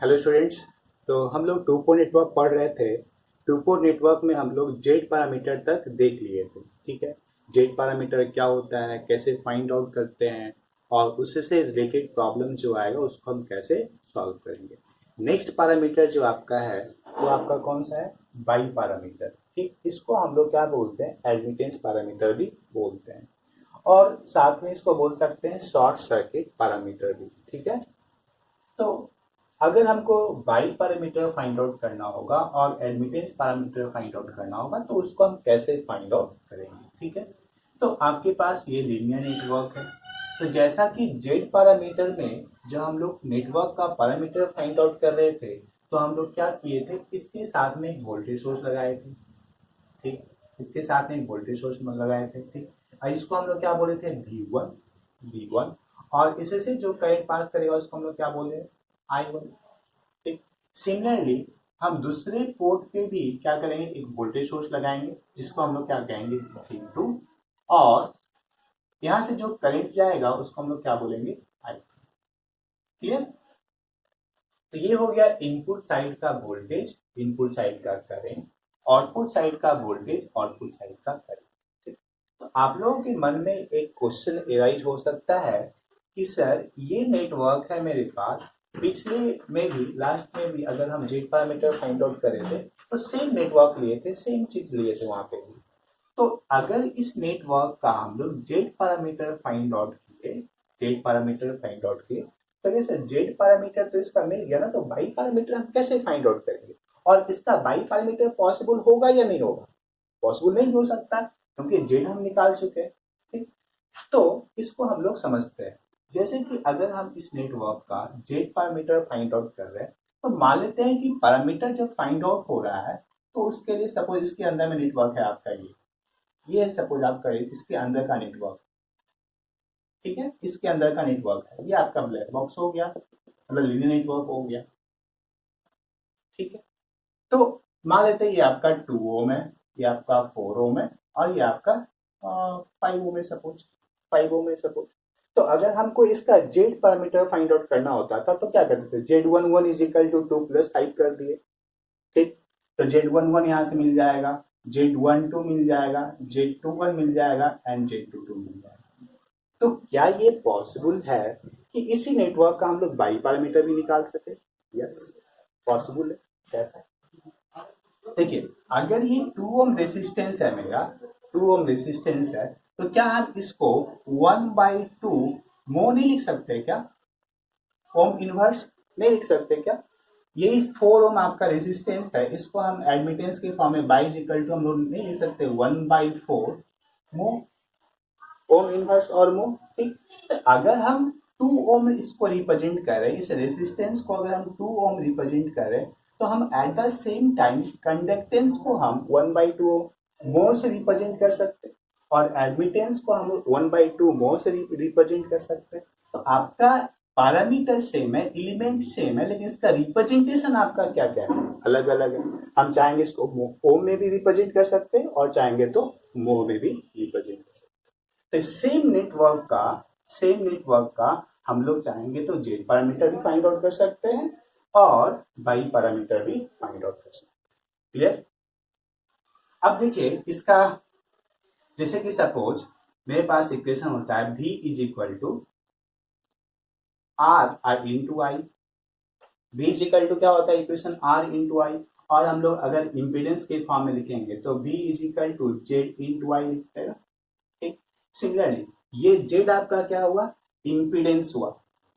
Hello students. तो हम लोग टू पोर नेटवर्क पढ़ रहे थे। टू पोर नेटवर्क में हम लोग जेड पैरामीटर तक देख लिए थे। ठीक है, जेड पैरामीटर क्या होता है, कैसे फाइंड आउट करते हैं और उससे रिलेटेड प्रॉब्लम जो आएगा उसको हम कैसे सॉल्व करेंगे। नेक्स्ट पैरामीटर जो आपका है वो आपका कौन सा है, बाई पैरामीटर। ठीक, इसको हम लोग क्या बोलते हैं, एडमिटेंस पैरामीटर भी बोलते हैं और साथ में इसको बोल सकते हैं शॉर्ट सर्किट पैरामीटर भी। ठीक है, तो अगर हमको बाई पैरामीटर फाइंड आउट करना होगा और एडमिटेंस पैरामीटर फाइंड आउट करना होगा तो उसको हम कैसे फाइंड आउट करेंगे। ठीक है, तो आपके पास ये लीनियर नेटवर्क है। तो जैसा कि जेड पैरामीटर में जब हम लोग नेटवर्क का पैरामीटर फाइंड आउट कर रहे थे तो हम लोग क्या किए थे, इसके साथ में एक वोल्टेज सोर्स लगाए थे। ठीक, इसके साथ में एक वोल्टेज सोर्स लगाए थे। ठीक, और इसको हम लोग क्या बोले थे, V1 और इससे से जो करंट पास करेगा उसको हम लोग क्या बोले, I1। ठीक, सिमिलरली हम दूसरे पोर्ट पे भी क्या करेंगे, एक वोल्टेज सोर्स लगाएंगे जिसको हम लोग क्या कहेंगे, V2 और यहाँ से जो करंट जाएगा उसको हम लोग क्या बोलेंगे, I। क्लियर। तो ये हो गया इनपुट साइड का वोल्टेज, इनपुट साइड का करंट, आउटपुट साइड का वोल्टेज, आउटपुट साइड का करंट। तो आप लोगों के मन में एक क्वेश्चन एराइज हो सकता है कि सर ये नेटवर्क है मेरे पास, पिछले में भी लास्ट में भी अगर हम जेड पैरामीटर फाइंड आउट करे थे तो सेम नेटवर्क लिए थे, सेम चीज लिए थे वहां पे भी। तो अगर इस नेटवर्क का हम लोग जेड पैरामीटर फाइंड आउट किए, जेड पैरामीटर फाइंड आउट किए तो जैसे जेड पैरामीटर तो इसका मिल गया ना, तो बाई पैरामीटर हम कैसे फाइंड आउट करेंगे और इसका बाई पैरामीटर पॉसिबल होगा या नहीं होगा, पॉसिबल नहीं हो सकता क्योंकि जेड हम निकाल चुके हैं। ठीक, तो इसको हम लोग समझते हैं। जैसे कि अगर हम इस नेटवर्क का जेड पैरामीटर फाइंड आउट कर रहे हैं तो मान लेते हैं कि पैरामीटर जब फाइंड आउट हो रहा है तो उसके लिए सपोज इसके अंदर में नेटवर्क है आपका, ये है सपोज आपका इसके अंदर का नेटवर्क। ठीक है, इसके अंदर का नेटवर्क है, ये आपका ब्लैक बॉक्स हो गया, मतलब लीनियर नेटवर्क हो गया। ठीक है, तो मान लेते हैं ये आपका 2 ओम है, ये आपका 4 ओम है और ये आपका 5 ओम है सपोज, 5 ओम है सपोज। तो अगर हमको इसका जेड पैरामीटर फाइंड आउट करना होता था तो क्या करते थे, Z11 is equal to 2 plus 5 कर दिए। ठीक, तो Z11 यहाँ से मिल जाएगा, Z12 मिल जाएगा, Z21 मिल जाएगा एंड Z22 मिल जाएगा। तो क्या ये पॉसिबल है कि इसी नेटवर्क का हम लोग बाई पैरामीटर भी निकाल सके? यस, पॉसिबल है। कैसा? देखिए, अगर ये 2 ओम रेसिस्टेंस है मेरा, 2 ओम रेसिस्टेंस है तो क्या हम इसको 1/2 मो नहीं लिख सकते क्या, ओम इनवर्स नहीं लिख सकते क्या? यही 4 ओम आपका रेसिस्टेंस है, इसको हम एडमिटेंस के फॉर्म में बाई इक्वल टू हम लोग नहीं लिख सकते 1/4 मो, ओम इनवर्स और मो। ठीक, तो अगर हम 2 ओम इसको रिप्रेजेंट कर रहे हैं, इस रेजिस्टेंस को अगर हम 2 ओम रिप्रेजेंट कर रहे हैं तो हम at the same time conductance को हम 1/2 मो से रिप्रेजेंट कर सकते हैं और एडमिटेंस को हम 1/2 मो से रिप्रेजेंट कर सकते हैं। तो आपका पैरामीटर सेम है, एलिमेंट सेम है, लेकिन इसका रिप्रेजेंटेशन आपका क्या क्या है, अलग अलग है। हम चाहेंगे इसको ओम में भी रिप्रेजेंट कर सकते हैं और चाहेंगे तो मो में भी रिप्रेजेंट कर सकते हैं। तो सेम नेटवर्क का हम लोग चाहेंगे तो जेड पैरामीटर भी फाइंड आउट कर सकते हैं और बाई पैरामीटर भी फाइंड आउट कर सकते हैं। क्लियर। अब देखिए इसका, जैसे कि सपोज मेरे पास इक्वेशन होता है V is equal to R I into I. V is equal to क्या होता है, इक्वेशन R इंटू आई, और हम लोग अगर इम्पीडेंस के फॉर्म में लिखेंगे तो V is equal to Z into I लिखेगा। ठीक, सिमिलरली ये जेड आपका क्या हुआ, इम्पीडेंस हुआ।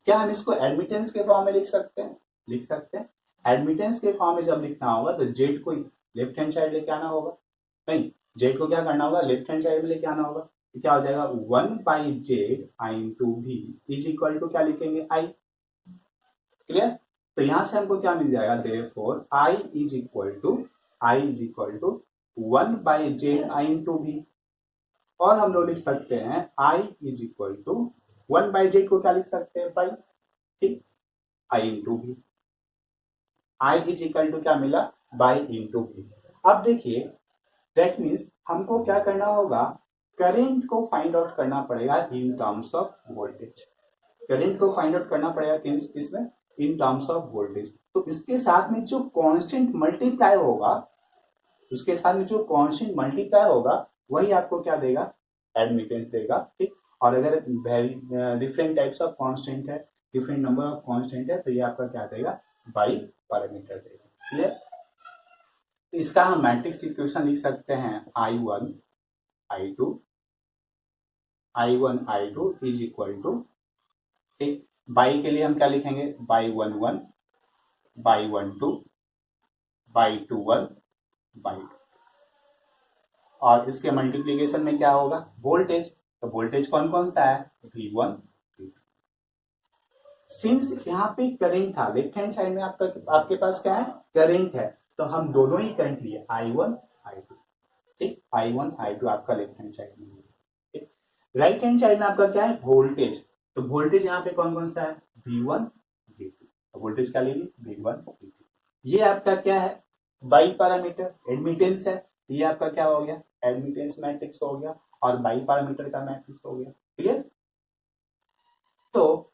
क्या हम इसको एडमिटेंस के फॉर्म में लिख सकते हैं, लिख सकते हैं। एडमिटेंस के फॉर्म में जब लिखना होगा तो जेड को लेफ्ट हैंड साइड लेके आना होगा, नहीं जेड को क्या करना होगा, लेफ्ट हैंड साइड में लेके आना होगा। तो क्या हो जाएगा 1/जेड I into V is equal to क्या लिखेंगे, आई। क्लियर। तो यहां से हमको क्या मिल जाएगा, therefore I is equal to 1/जेड आई इंटू वी, और हम लोग लिख सकते हैं I इज इक्वल टू 1/जेड को क्या लिख सकते हैं, पाई। ठीक, I इंटू भी, I इज इक्वल टू क्या मिला, बाई इंटू भी। अब देखिए दैट मीन्स हमको क्या करना होगा, करेंट को फाइंड आउट करना पड़ेगा in terms of voltage. Current को फाइंड आउट करना पड़ेगा इसमें इन टर्म्स ऑफ वोल्टेज। तो इसके साथ में जो कांस्टेंट मल्टीप्लाई होगा, उसके साथ में जो कांस्टेंट मल्टीप्लाई होगा वही आपको क्या देगा, एडमिटेंस देगा। ठीक, और अगर डिफरेंट टाइप्स ऑफ कांस्टेंट है, डिफरेंट नंबर ऑफ कांस्टेंट है, तो ये आपका क्या देगा, बाई पैरामीटर देगा। क्लियर। तो इसका हम मैट्रिक्स इक्वेशन लिख सकते हैं I1 I2 I1 I2 is equal to, ठीक, बाई के लिए हम क्या लिखेंगे, बाई 1 1 बाई 1 2 बाई 2 1 बाई 2, और इसके मल्टीप्लीकेशन में क्या होगा, वोल्टेज। तो वोल्टेज कौन कौन सा है, V1 V2। सिंस यहाँ पे करंट था, लेफ्ट हैंड साइड में आपके पास क्या है, करंट है, तो हम दोनों ही करंट लिए I1 I2। ठीक, I1 I2 आपका लेफ्ट हैंड साइड में। ठीक, राइट हैंड साइड में आपका क्या है, वोल्टेज। तो वोल्टेज यहाँ पे कौन कौन सा है, V1 V2। वोल्टेज क्या लीजिए, V1 V2। ये आपका क्या है, बाई पैरामीटर एडमिटेंस है, ये आपका क्या हो गया, एडमिटेंस मैट्रिक्स हो गया, और बाई पैरामीटर का मैट्रिक्स हो गया। क्लियर। तो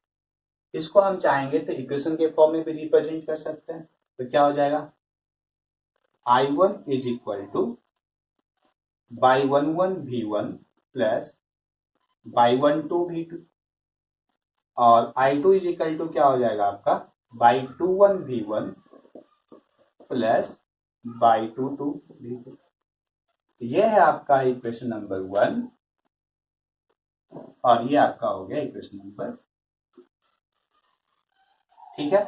इसको हम चाहेंगे तो इक्वेशन के फॉर्म में भी रिप्रेजेंट कर सकते हैं। तो क्या हो जाएगा, I1 is equal two by 1 1 V1 plus by 1 2 V2, और I2 इज इक्वल टू क्या हो जाएगा आपका, by 2 1 V1 plus by 2 2 V2। ये है आपका इक्वेशन नंबर 1, और ये आपका हो गया इक्वेशन नंबर। ठीक है,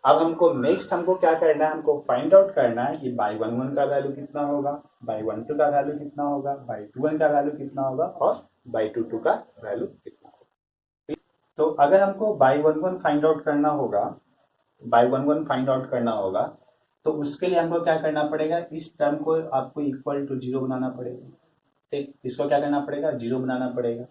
अब हमको क्या करना है, हमको फाइंड आउट करना है कि बाई 1 1 का वैल्यू कितना होगा, बाई 1 2 का वैल्यू कितना होगा, बाई 2 1 का वैल्यू कितना होगा, और बाई 2 2 का वैल्यू कितना होगा। तो अगर हमको बाई 1 1 फाइंड आउट करना होगा, बाई 1 1 फाइंड आउट करना होगा, तो उसके लिए हमको क्या करना पड़ेगा, इस टर्म को आपको इक्वल टू 0 बनाना पड़ेगा। ठीक, इसको क्या करना पड़ेगा, 0 बनाना पड़ेगा।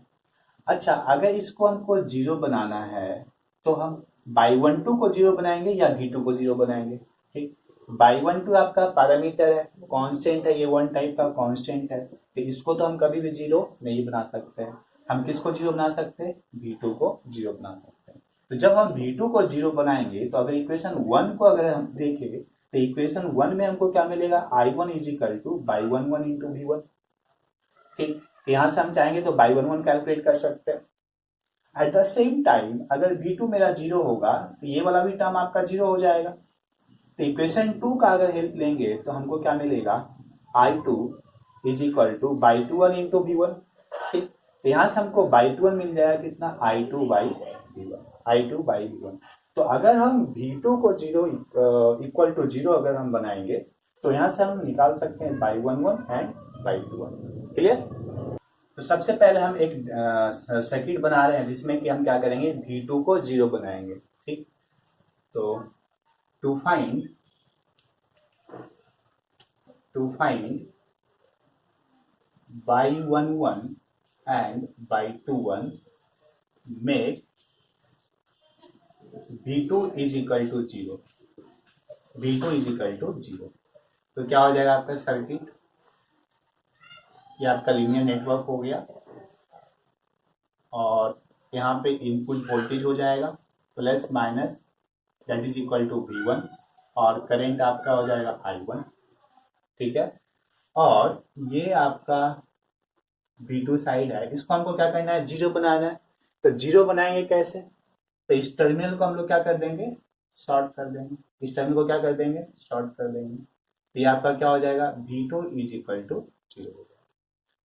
अच्छा, अगर इसको हमको 0 बनाना है तो हम बाई 1 2 को 0 बनाएंगे या V2 को 0 बनाएंगे। ठीक, बाई 1 2 आपका पैरामीटर है, कांस्टेंट है, ये वन टाइप का कांस्टेंट है, तो इसको तो हम कभी भी 0 नहीं बना सकते हैं। हम किसको 0 बना सकते हैं, V2 को 0 बना सकते हैं। तो जब हम V2 को 0 बनाएंगे, तो अगर इक्वेशन 1 को अगर हम देखें, तो इक्वेशन 1 में हमको क्या मिलेगा, I1 is equal two by 1 1 into V1। ठीक, यहां से हम चाहेंगे तो बाई 1 1 कैलकुलेट कर सकते हैं। एट द सेम टाइम अगर V2 मेरा 0 होगा, तो ये वाला भी टर्म आपका 0 हो जाएगा। तो इक्वेशन 2 का अगर हेल्प लेंगे तो हमको क्या मिलेगा, I2 is equal two by 2 1 into V1। ठीक, तो यहां से हमको बाई 2 1 मिल जाएगा कितना, I2 by V1, I2 by V1। तो अगर हम V2 को 0 इक्वल टू 0 अगर हम बनाएंगे, तो यहां से हम निकाल सकते हैं बाई 1 1 एंड बाई 2 1। क्लियर। तो सबसे पहले हम एक सर्किट बना रहे हैं जिसमें कि हम क्या करेंगे, V2 को 0 बनाएंगे। ठीक, तो to find y 1 1 and y 2 1 make V2 is equal to 0, V2 is equal to 0। तो क्या हो जाएगा आपका सर्किट, ये आपका लीनियर नेटवर्क हो गया, और यहाँ पे इनपुट वोल्टेज हो जाएगा plus minus, that is equal to V1, और करंट आपका हो जाएगा I1। ठीक है, और ये आपका V2 साइड है, इसको हमको क्या करना है, 0 बनाना है। तो 0 बनाएंगे कैसे, तो इस टर्मिनल को हम लोग क्या कर देंगे, शॉर्ट कर देंगे। इस टर्मिनल को क्या कर देंगे, शॉर्ट कर देंगे। तो ये आपका क्या हो जाएगा, V2 इज इक्वल टू 0 हो जाएगा।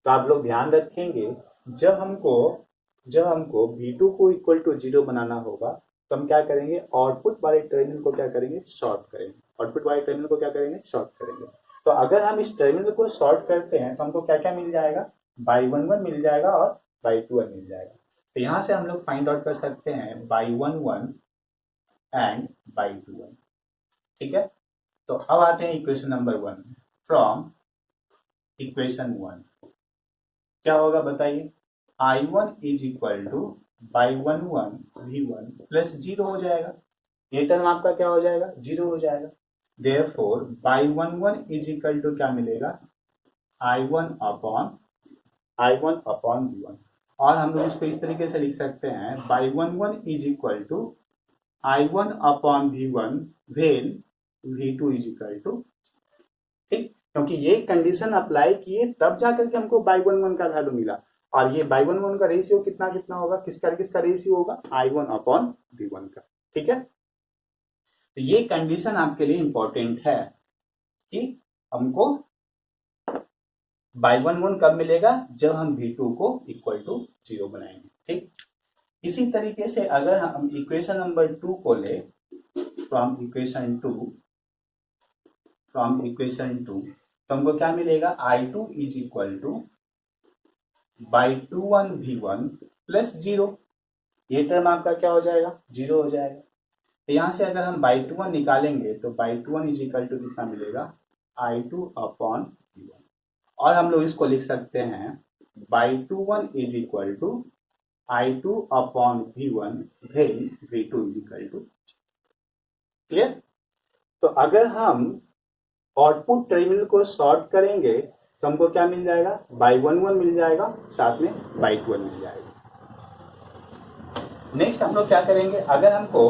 तो आप लोग ध्यान रखेंगे, जब हमको V2 को इक्वल टू 0 बनाना होगा, तो हम क्या करेंगे, आउटपुट वाले टर्मिनल को क्या करेंगे, शॉर्ट करेंगे। आउटपुट वाले टर्मिनल को क्या करेंगे, शॉर्ट करेंगे। तो अगर हम इस टर्मिनल को शॉर्ट करते हैं तो हमको क्या क्या मिल जाएगा, बाई 1 1 मिल जाएगा और बाई 2 1 मिल जाएगा। तो यहां से हम लोग फाइंड आउट कर सकते हैं बाई 1 1 एंड बाई 2 1। ठीक है, तो अब आते हैं इक्वेशन नंबर 1। फ्रॉम इक्वेशन 1 क्या होगा बताइए, I1 is equal two by 1 1 V1 plus 0 हो जाएगा। ये टर्म आपका क्या हो जाएगा, 0 हो जाएगा। Therefore y 1 1 is equal to क्या मिलेगा, I1 अपॉन V1। और हम लोग इसको इस तरीके से लिख सकते हैं, y 1 1 is equal to I1 upon V1 when V2 is equal to, ठीक, क्योंकि ये कंडीशन अप्लाई किए तब जाकर के हमको y11 का वैल्यू मिला। और ये y11 का रेशियो कितना कितना होगा, किसका रेशियो होगा, I1 अपॉन V1 का। ठीक है, तो ये कंडीशन आपके लिए इंपॉर्टेंट है कि हमको y11 कब मिलेगा, जब हम V2 को इक्वल टू 0 बनाएंगे। ठीक, इसी तरीके से अगर हम इक्वेशन नंबर 2 को ले, फ्रॉम इक्वेशन 2 तो हमको क्या मिलेगा, I2 is equal to y21 V1 plus 0। ये टर्म आपका क्या हो जाएगा, 0 हो जाएगा। तो यहां से अगर हम y21 निकालेंगे तो y21 इज इक्वल टू कितना मिलेगा, I2 अपॉन V1। और हम लोग इसको लिख सकते हैं y21 is equal to I2 upon V1 when V2 is equal to. Clear. तो अगर हम आउटपुट टर्मिनल को शॉर्ट करेंगे तो हमको क्या मिल जाएगा, y11 मिल जाएगा, साथ में y21 मिल जाएगा। नेक्स्ट हम लोग क्या करेंगे, अगर हमको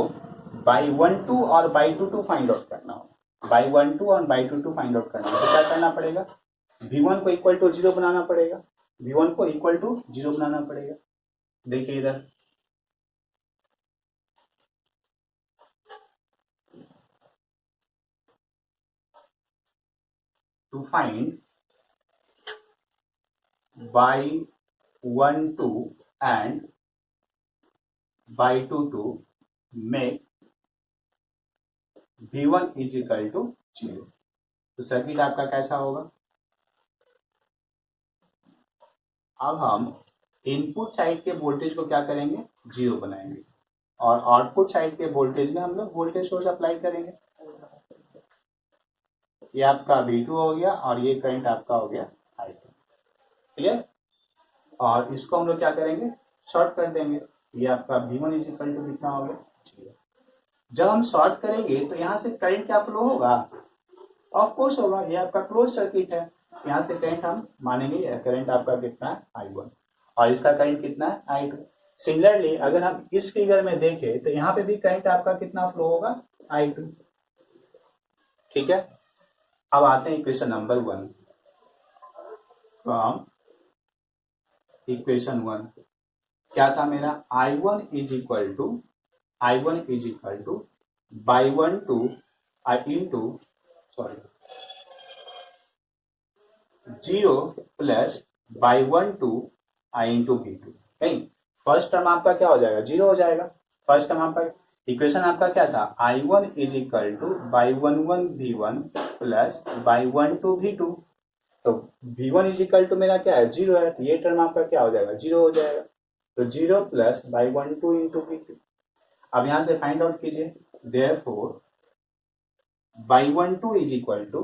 y12 और y22 फाइंड आउट करना हो, y12 और y22 फाइंड आउट करना हो तो क्या करना पड़ेगा, v1 को इक्वल टू 0 बनाना पड़ेगा, v1 को इक्वल टू 0 बनाना पड़ेगा। देखिए इधर to find y12 and y22 make v1 is equal to 0। तो सर्किट आपका कैसा होगा, अब हम इनपुट साइड के वोल्टेज को क्या करेंगे, 0 बनाएंगे, और आउटपुट साइड के वोल्टेज में हम लोग वोल्टेज सोर्स अप्लाई करेंगे। ये आपका V2 हो गया और ये करंट आपका हो गया I2। क्लियर। और इसको हम लोग क्या करेंगे, शॉर्ट कर देंगे। ये आपका V1 इज इक्वल टू कितना हो गया, 0। जब हम शॉर्ट करेंगे तो यहाँ से करंट क्या फ्लो होगा, ऑफ कोर्स होगा, ये आपका क्लोज सर्किट है, यहाँ से करंट हम मानेंगे, करंट आपका कितना है, I1, और इसका करंट कितना है, I2। सिमिलरली अगर हम इस फिगर में देखें तो यहाँ पे भी करंट आपका कितना फ्लो होगा, I2। ठीक है, अब आते हैं इक्वेशन नंबर 1। फ्रॉम इक्वेशन 1 क्या था मेरा, I1 is equal to y12 into 0 plus y12 into V2। नहीं, फर्स्ट टर्म आपका क्या हो जाएगा, 0 हो जाएगा। फर्स्ट टर्म आपका इक्वेशन आपका क्या था, I1 is equal to y11 V1 plus y12 V2। तो V1 इज इक्वल टू मेरा क्या है, 0 है, तो ये टर्म आपका क्या हो जाएगा, 0 हो जाएगा। तो 0 प्लस y12 इंटू V2। अब यहां से फाइंड आउट कीजिए, therefore y12 is equal to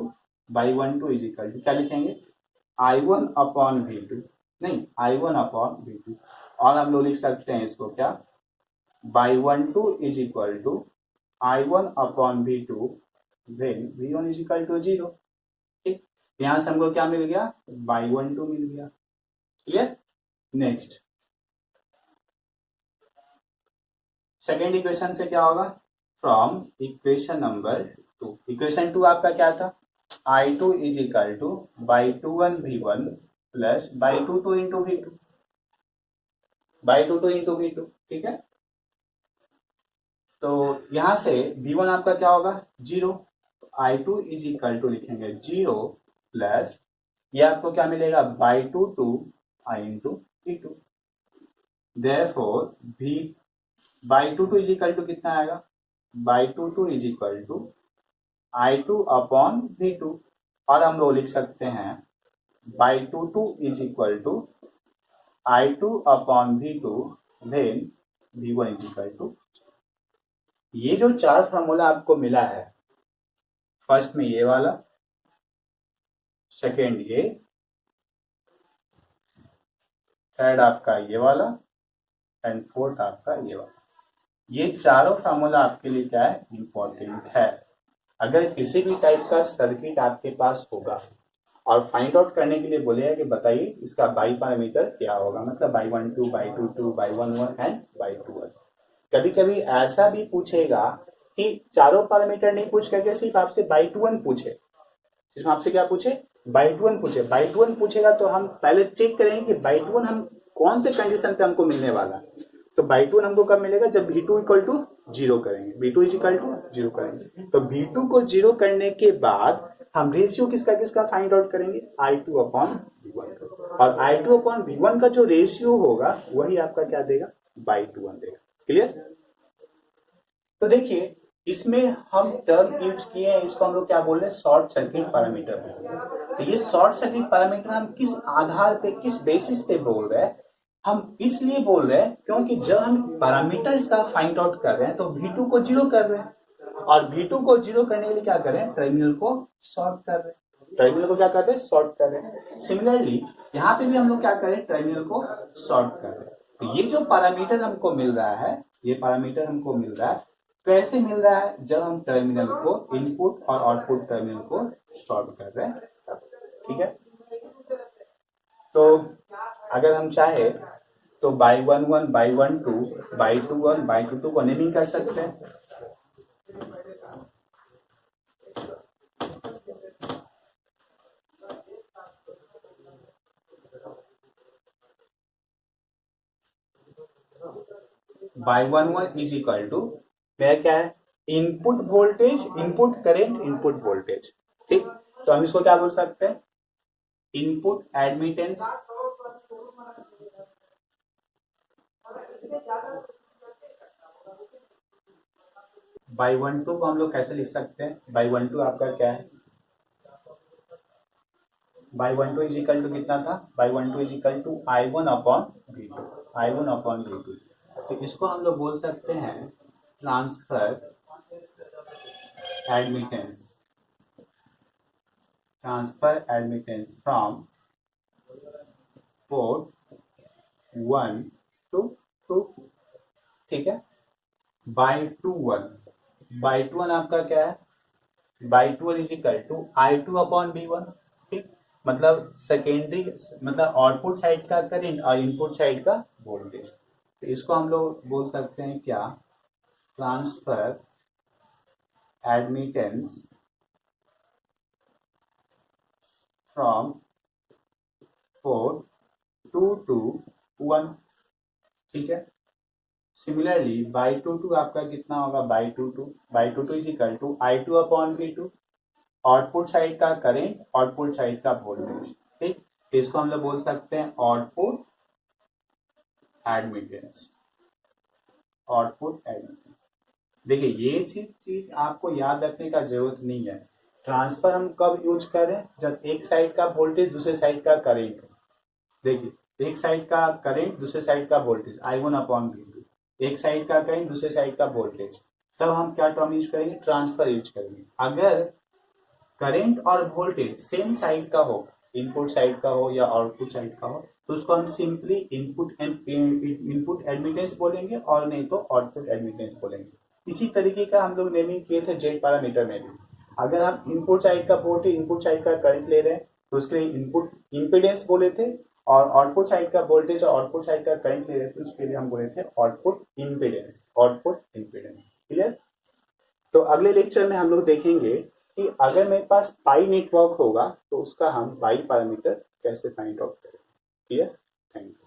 क्या लिखेंगे, I1 अपॉन V2, नहीं I1 अपॉन V2, और हम लोग लिख सकते हैं इसको क्या, y12 is equal to I1 upon V2 when V1 is equal to 0। ठीक, यहां से हमको क्या मिल गया, y12 मिल गया। क्लियर। नेक्स्ट सेकेंड इक्वेशन से क्या होगा, फ्रॉम इक्वेशन नंबर 2। इक्वेशन 2 आपका क्या था, I2 is equal to y21 V1 plus y22 into V2। ठीक है, तो यहां से V1 आपका क्या होगा, 0। I2 इज इक्वल टू लिखेंगे 0 प्लस ये आपको क्या मिलेगा, y22 into V2। Therefore y22 is equal to कितना आएगा, y22 is equal to I2 upon V2, और हम लोग लिख सकते हैं y22 is equal to I2 upon V2 then V1 is equal to. ये जो चार फॉर्मूला आपको मिला है, फर्स्ट में ये वाला, सेकेंड ये, थर्ड आपका ये वाला, एंड फोर्थ आपका ये वाला, ये चारों फार्मूला आपके लिए क्या है, इंपॉर्टेंट है। अगर किसी भी टाइप का सर्किट आपके पास होगा और फाइंड आउट करने के लिए बोलेगा कि बताइए इसका बाई पैरामीटर क्या होगा, मतलब y12 y22 y11 and y21, कभी कभी ऐसा भी पूछेगा कि चारों पैरामीटर नहीं पूछ करके सिर्फ आपसे बाई टू वन पूछे, जिसमें आपसे क्या पूछे, बाई टू वन पूछे। बाई टू वन पूछेगा तो हम पहले चेक करेंगे कि बाई टू वन हम कौन से कंडीशन पे हमको मिलने वाला है। तो बाई टू वन हमको कब मिलेगा, जब V2 इक्वल टू जीरो करेंगे, V2 इक्वल टू जीरो करेंगे। तो V2 को जीरो करने के बाद हम रेशियो किसका किसका फाइंड आउट करेंगे, I2 अपॉन V1 और I2 अपॉन V1 का जो रेशियो होगा वही आपका क्या देगा, बाई टू वन देगा। क्लियर। तो देखिए इसमें हम टर्म यूज किए हैं, इसको हम लोग क्या बोल रहे हैं, शॉर्ट सर्किट पैरामीटर। तो ये शॉर्ट सर्किट पैरामीटर हम किस आधार पे, किस बेसिस पे बोल रहे हैं, हम इसलिए बोल रहे हैं क्योंकि जब हम पैरामीटर इसका फाइंड आउट कर रहे हैं तो V2 को जीरो कर रहे हैं और V2 को जीरो करने के लिए क्या कर रहे हैं, टर्मिनल को शॉर्ट कर रहे हैं। टर्मिनल को क्या कर रहे हैं, शॉर्ट कर रहे हैं। सिमिलरली यहाँ पे भी हम लोग क्या कर रहे हैं, टर्मिनल को शॉर्ट कर रहे हैं। तो ये जो पैरामीटर हमको मिल रहा है, ये पैरामीटर हमको मिल रहा है, कैसे मिल रहा है, जब हम टर्मिनल को इनपुट और आउटपुट टर्मिनल को शॉर्ट कर रहे हैं। ठीक है। तो अगर हम चाहे तो y one one, y one two, y two one, y two two को नेमिंग कर सकते हैं। Y one one is equal to मेरा क्या है, input voltage, input current, input voltage. ठीक। तो हम इसको क्या बोल सकते हैं, input admittance y one two को हम लोग कैसे लिख सकते हैं, बाई वन टू आपका क्या है, y one two is equal to कितना था, y one two is equal to I1 upon V2, I1 upon V2। तो इसको हम लोग बोल सकते हैं transfer admittance, transfer admittance from port 1 to 2। ठीक है। Y two one, y two one आपका क्या है, y two one is equal to I2 upon V1। ठीक। मतलब सेकेंडरी, मतलब आउटपुट साइड का करंट और इनपुट साइड का वोल्टेज। तो इसको हम लोग बोल सकते हैं क्या, transfer admittance from port 2 to 1। ठीक है। सिमिलरली बाई टू टू आपका कितना होगा, y two two, y two two is equal to I2 upon V2, output side का करंट, आउटपुट साइड का वोल्टेज। ठीक। इसको हम लोग बोल सकते हैं आउटपुट एडमिटेंस, आउटपुट एडमिटेंस। देखिए ये चीज आपको याद रखने का जरूरत नहीं है। ट्रांसफर हम कब यूज करें, जब एक साइड का वोल्टेज दूसरे साइड का करंट हो। देखिए एक साइड का करंट दूसरे साइड का वोल्टेज I1 अपॉन V2, एक साइड का करंट दूसरे साइड का वोल्टेज, तब हम क्या टर्म यूज करेंगे, ट्रांसफर यूज करेंगे। अगर करंट और वोल्टेज सेम साइड का हो, इनपुट साइड का हो या आउटपुट साइड का हो, तो उसको हम सिंपली इनपुट एडमिटेंस बोलेंगे और नहीं तो आउटपुट एडमिटेंस बोलेंगे। इसी तरीके का हम लोग नेमिंग किए थे जेड पैरामीटर में भी। अगर हम इनपुट साइड का वोल्टेज, इनपुट साइड का करंट ले रहे हैं तो उसके लिए इनपुट इम्पीडेंस बोले थे, और आउटपुट साइड का वोल्टेज और आउटपुट साइड का करंट ले रहे थे उसके लिए हम बोले थे output impedance, output impedance. Clear. तो अगले लेक्चर में हम लोग देखेंगे कि अगर मेरे पास पाई नेटवर्क होगा तो उसका हम पाई पैरामीटर कैसे फाइंड आउट करें। क्लियर। Thank you.